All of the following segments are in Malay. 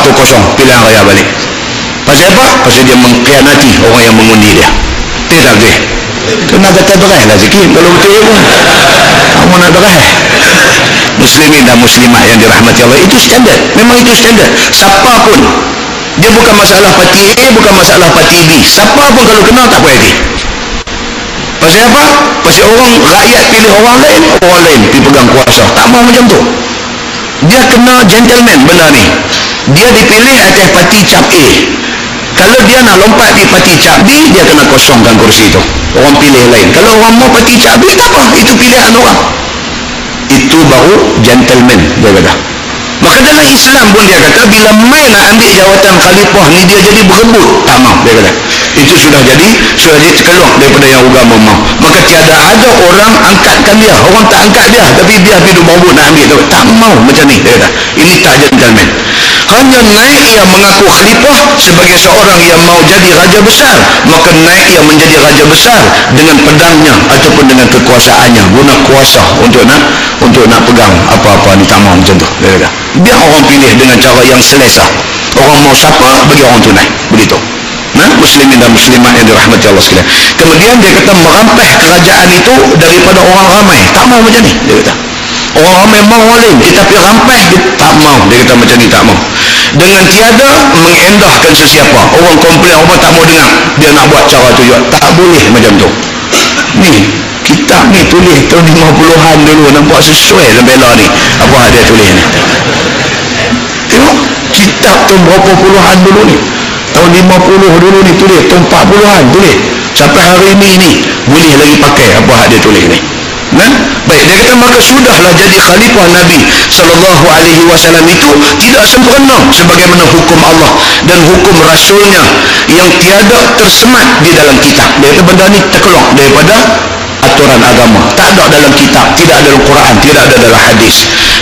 tu kosong, pilihan raya balik. Pasal apa? Pasal dia mengkhianati orang yang mengundi dia. Tak boleh. Kena kata berai lah sikit kalau betul pun. Kamu nak berai. Muslimin dan muslimat yang dirahmati Allah, itu standard. Memang itu standard. Siapa pun, dia bukan masalah parti A, bukan masalah parti B. Siapa pun kalau kena tak payah hati. Pasal apa? Pasal orang rakyat pilih orang lain pergi pegang kuasa. Tak mau macam tu. Dia kena gentleman benda ni. Dia dipilih atas parti cap A. Kalau dia nak lompat di parti cap B, dia kena kosongkan kursi itu. Orang pilih lain. Kalau orang mau parti cap B, tak apa. Itu pilihan orang. Itu baru gentleman, dia kata. Maka dalam Islam pun dia kata, bila main nak ambil jawatan khalifah ni, dia jadi berebut. Tak mau, dia kata. Itu sudah jadi terkeluar daripada yang agama mau. Maka tiada ada orang angkatkan dia. Orang tak angkat dia, tapi dia pergi berebut nak ambil tu. Tak mau macam ni, dia kata. Ini tak gentleman. Hanya naik ia mengaku khalifah sebagai seorang yang mau jadi raja besar, maka naik ia menjadi raja besar dengan pedangnya ataupun dengan kekuasaannya, guna kuasa untuk nak pegang apa-apa ni. Tak mau macam tu, dia kata. Biar orang pilih dengan cara yang selesa. Orang mau siapa, bagi orang tu naik. Begitu. Muslimin dan muslimat yang dirahmati Allah sekalian. Kemudian dia kata merampas kerajaan itu daripada orang ramai. Tak mau macam ni, dia kata. Orang ramai mau orang lain, tetapi rampas dia tak mau. Dia kata macam ni, tak mau. Dengan tiada mengendahkan sesiapa. Orang komplain, orang tak mau dengar. Dia nak buat cara tu juga. Tak boleh macam tu. Ni kitab ni tulis tahun 50-an dulu, nampak sesuai dalam bela ni apa dia tulis ni. Tengok kitab tahun berapa puluhan dulu ni, tahun 50 dulu ni tulis, tahun 40-an tulis, sampai hari ni boleh lagi pakai apa dia tulis ni. Baik, dia kata maka sudahlah jadi khalifah Nabi SAW itu tidak sempurna sebagaimana hukum Allah dan hukum Rasulnya yang tiada tersemat di dalam kitab. Dia kata benda ni terkeluar daripada aturan agama. Tak ada dalam kitab, tidak ada dalam Quran, tidak ada dalam hadis.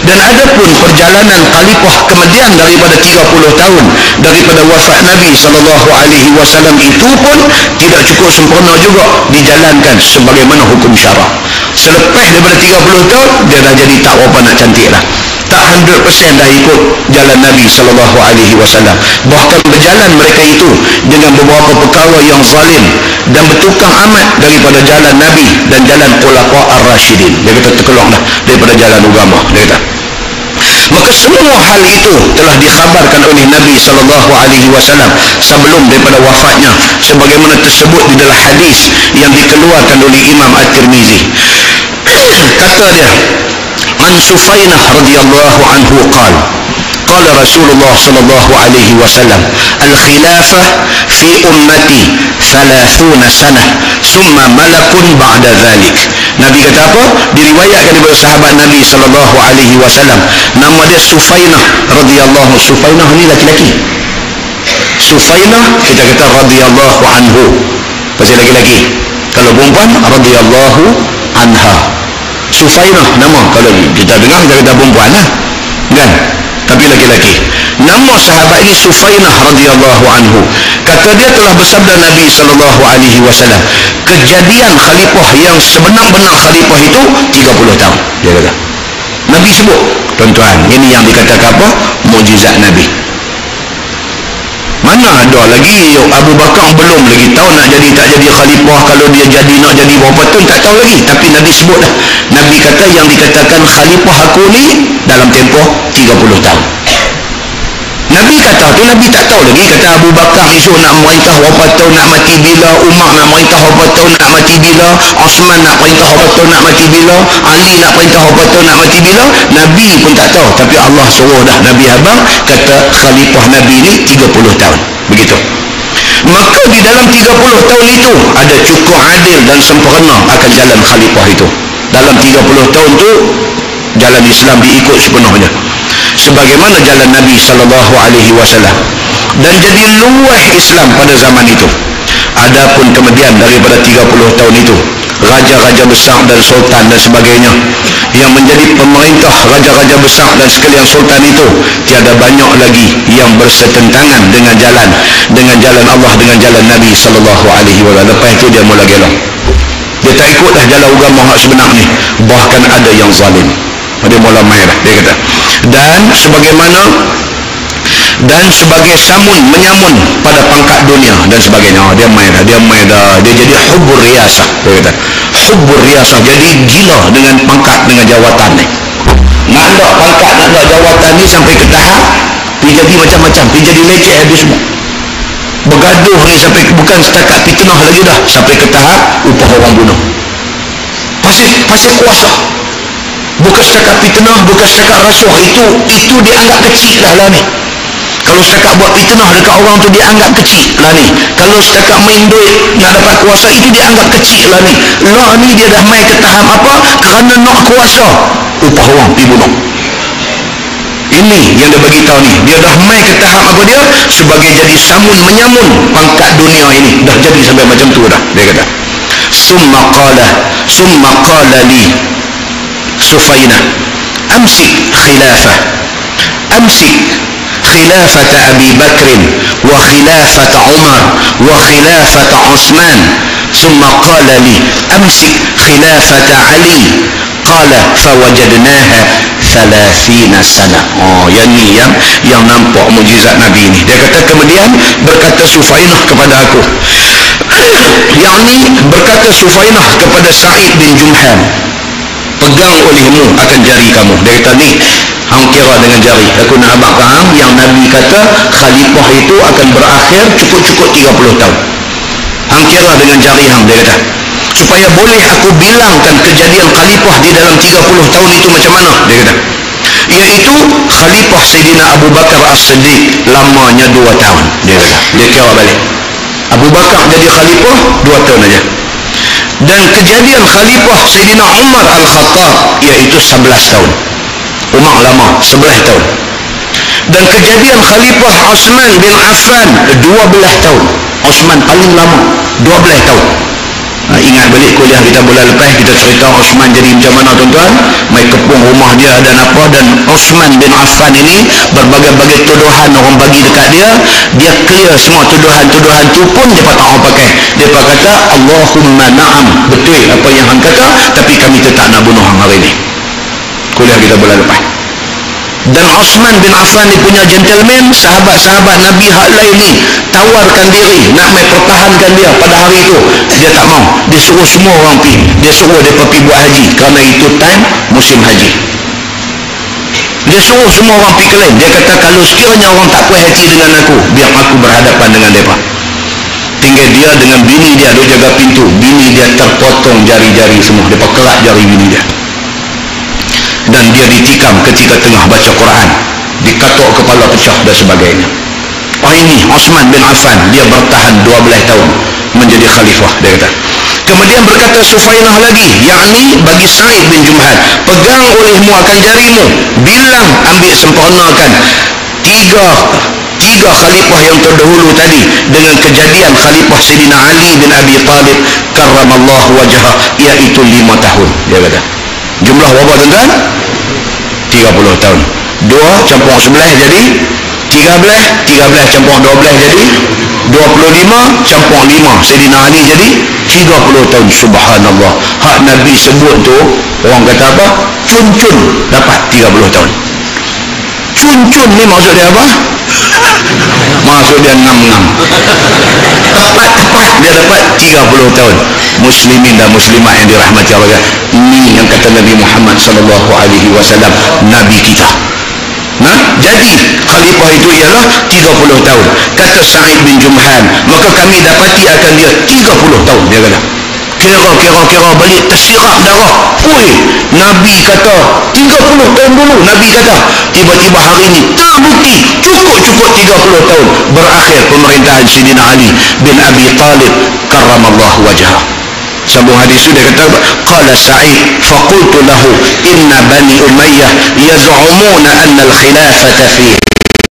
Dan ada pun perjalanan khalifah kemudian daripada 30 tahun daripada wafat Nabi SAW itu pun tidak cukup sempurna juga dijalankan sebagaimana hukum syarak. Selepas daripada 30 tahun dia dah jadi tak apa nak cantik lah. Tak 100% dah ikut jalan Nabi SAW. Bahkan berjalan mereka itu dengan beberapa perkara yang zalim dan bertukang amat daripada jalan Nabi dan jalan Khulafa Ar-Rashidin. Dia kata terkeluar dah daripada jalan agama, dia kata. Maka semua hal itu telah dikhabarkan oleh Nabi SAW sebelum daripada wafatnya, sebagaimana tersebut di dalam hadis yang dikeluarkan oleh Imam At-Tirmizi. Kata dia, an Sufainah radhiyallahu anhu qala Rasulullah sallallahu alaihi wasallam al-khilafah fi ummati 30 sanah summa malakun ba'da dhalik. Nabi kata apa? Diriwayatkan daripada sahabat Nabi sallallahu alaihi wasallam, nama dia Sufainah radhiyallahu. Sufainah ni laki-laki. Sufainah kita kata radhiyallahu anhu pasal laki-laki. Kalau perempuan radhiyallahu anha. Sufainah nama, kalau kita dengar kita kata perempuan lah, kan? Tapi laki-laki. Nama sahabat ini Sufainah radhiyallahu anhu. Kata dia telah bersabda Nabi sallallahu alaihi wasallam, kejadian khalifah yang sebenar-benar khalifah itu 30 tahun. Dia kata. Nabi sebut, tuan-tuan, ini yang dikatakan apa? Mukjizat Nabi. Mana ada lagi Abu Bakar belum lagi tahu nak jadi tak jadi khalifah, kalau dia jadi nak jadi berapa tahun tak tahu lagi, tapi Nabi sebut dah. Nabi kata yang dikatakan khalifah aku ni dalam tempoh 30 tahun. Nabi kata tu, Nabi tak tahu lagi. Kata Abu Bakar esok nak merintah berapa tahun nak mati bila, Umar nak merintah berapa tahun nak mati bila, Osman nak perintah berapa tahun nak mati bila, Ali nak perintah berapa tahun nak mati bila. Nabi pun tak tahu, tapi Allah suruh dah Nabi abang kata khalifah Nabi ni 30 tahun. Begitu. Maka di dalam 30 tahun itu ada cukup adil dan sempurna akan jalan khalifah itu. Dalam 30 tahun tu jalan Islam diikut sepenuhnya sebagaimana jalan Nabi SAW, dan jadi luas Islam pada zaman itu. Adapun kemudian daripada 30 tahun itu raja-raja besar dan sultan dan sebagainya yang menjadi pemerintah raja-raja besar dan sekalian sultan itu, tiada banyak lagi yang bersetentangan dengan jalan Allah, dengan jalan Nabi SAW. Lepas itu dia mula gelong, dia tak ikutlah jalan agama hak sebenar ni, bahkan ada yang zalim. Dia mula main dah, dia kata. Dan sebagaimana dan sebagai samun menyamun pada pangkat dunia dan sebagainya. Dia main dah, dia jadi hubbur riasah. Dia kata hubbur riasah, jadi gila dengan pangkat, dengan jawatan ni. Nak ada pangkat, nak ada jawatan ni sampai ke tahap dia jadi macam-macam, dia jadi leceh habis semua. Bergaduh ni sampai bukan setakat fitnah lagi dah, sampai ke tahap upah orang bunuh. Pasal kuasa. Bukan setakat fitnah, bukan setakat rasuah, itu dianggap kecil lah ni. Kalau setakat buat fitnah dekat orang tu dianggap kecil lah ni. Kalau setakat main duit nak dapat kuasa, itu dianggap kecil lah ni. Lah ni dia dah main ke tahap apa? Kerana nak kuasa, upah orang pergi bunuh. Ini yang dia bagi tahu ni. Dia dah main ke tahap apa dia? Sebagai jadi samun menyamun pangkat dunia ini. Dah jadi sampai macam tu dah. Dia kata summa qala li Sufainah amsik khilafah Abi Bakr wa khilafat Umar wa khilafat Uthman summa qala li amsik khilafat Ali qala fawajadnaha 30 sana. Yang ni yang nampak mukjizat Nabi ni. Dia kata kemudian berkata Sufainah kepada aku, yang ni berkata Sufainah kepada Sa'id bin Jumhan, pegang olehmu akan jari kamu. Dia kata ni hang kira dengan jari, aku nak abang hang yang Nabi kata khalifah itu akan berakhir cukup-cukup 30 tahun. Hang kira dengan jari hang, dia kata, supaya boleh aku bilangkan kejadian khalifah di dalam 30 tahun itu macam mana. Dia kata iaitu khalifah Sayyidina Abu Bakar As-Siddiq lamanya 2 tahun. Dia kata, dia kira balik, Abu Bakar jadi khalifah 2 tahun aja. Dan kejadian khalifah Sayyidina Umar Al-Khattab iaitu 11 tahun. Umar lama 11 tahun. Dan kejadian khalifah Uthman bin Affan 12 tahun. Uthman paling lama 12 tahun. Ingat balik kuliah kita bulan lepas, kita cerita Uthman jadi macam mana tuan-tuan, mai kepung rumah dia dan apa, dan Uthman bin Affan ini berbagai-bagai tuduhan orang bagi dekat dia, dia clear semua tuduhan tu pun dia tak orang pakai. Dia kata Allahumma na'am, betul apa yang hang kata, tapi kami tetap nak bunuh hang hari ni. Kuliah kita bulan lepas. Dan Uthman bin Affan ni punya gentleman, sahabat-sahabat Nabi hak lain ni tawarkan diri nak mai pertahankan dia pada hari itu, dia tak mau. Dia suruh semua orang pergi, dia suruh dia pergi buat haji kerana itu time musim haji. Dia suruh semua orang pergi ke lain. Dia kata kalau sekiranya orang tak puas haji dengan aku, biar aku berhadapan dengan mereka. Tinggal dia dengan bini dia, dia jaga pintu, bini dia terpotong jari-jari semua, dia kerat jari bini dia. Dan dia ditikam ketika tengah baca Quran, dikatuk kepala pecah dan sebagainya. Ini Uthman bin Affan, dia bertahan 12 tahun menjadi khalifah. Dia kata kemudian berkata Sufainah lagi, yakni bagi Sa'id bin Jumhan, pegang olehmu akan jarimu, bilang, ambil sempurnakan tiga khalifah yang terdahulu tadi dengan kejadian khalifah Sayyidina Ali bin Abi Talib karramallahu wajhah, iaitu 5 tahun. Dia kata jumlah berapa tuan-tuan? 30 tahun. 2 campur 11 jadi 13 campur 12 jadi 25 campur 5 Sayyidina Ali jadi 30 tahun. Subhanallah, hak Nabi sebut tu orang kata apa? Cun-cun dapat 30 tahun. Cun-cun ni maksud dia apa? Maksud dia ngam-ngam. Tepat dia dapat 30 tahun. Muslimin dan muslimat yang dirahmati Allah, ini yang kata Nabi Muhammad sallallahu alaihi wasallam, Nabi kita. Jadi khalifah itu ialah 30 tahun. Kata Sa'id bin Jumhan, maka kami dapati akan dia 30 tahun. Dia kata kira balik tersirap darah. Nabi kata 30 tahun dulu, Nabi kata, tiba-tiba hari ini terbukti cukup 30 tahun berakhir pemerintahan Sayyidina Ali bin Abi Talib karramallahu wajhah. Sambung hadis itu dia kata, qala Sa'id faqultu lahu inna bani Umayyah yaz'umuna anna al-khilafata fihi